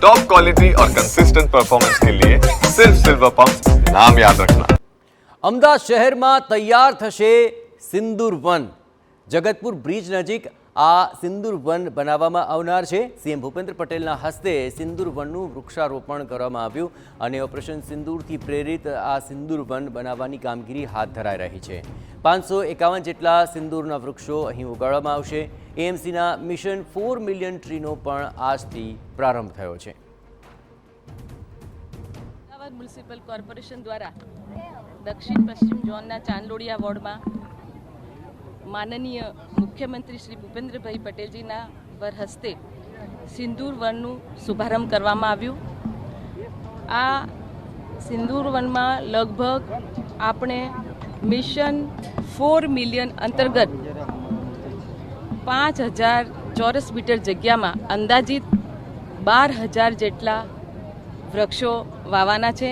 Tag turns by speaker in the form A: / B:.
A: Top quality और consistent performance के लिए सिर्फ सिल्वर पंप, नाम याद रखना।
B: અમદાવાદ શહેરમાં તૈયાર થશે સિંદૂર વન. જગતપુર બ્રિજ નજીક આ સિંદૂર વન બનાવવામાં આવનાર છે. સીએમ ભૂપેન્દ્ર પટેલના હસ્તે સિંદૂર વનનું વૃક્ષારોપણ કરવામાં આવ્યું અને ઓપરેશન સિંદૂરથી પ્રેરિત આ સિંદૂર વન બનાવવાની કામગીરી હાથ ધરાઈ રહી છે. 551 જેટલા સિંદૂરના વૃક્ષો અહીં ઉગાડવામાં આવશે. એએમસીના મિશન 4 મિલિયન ટ્રીનો પણ આજથી પ્રારંભ થયો છે.
C: અમદાવાદ મ્યુનિસિપલ કોર્પોરેશન દ્વારા દક્ષિણ પશ્ચિમ ઝોનના ચાંદલોડિયા વોર્ડમાં માનનીય મુખ્યમંત્રી શ્રી ભૂપેન્દ્રભાઈ પટેલજીના વરહસ્તે સિંદૂર વનનું શુભારંભ કરવામાં આવ્યું. આ સિંદૂર વનમાં લગભગ આપણે મિશન 4 મિલિયન અંતર્ગત 5000 ચોરસ મીટર જગ્યામાં અંદાજિત 12000 જેટલા વૃક્ષો વાવવાના છે.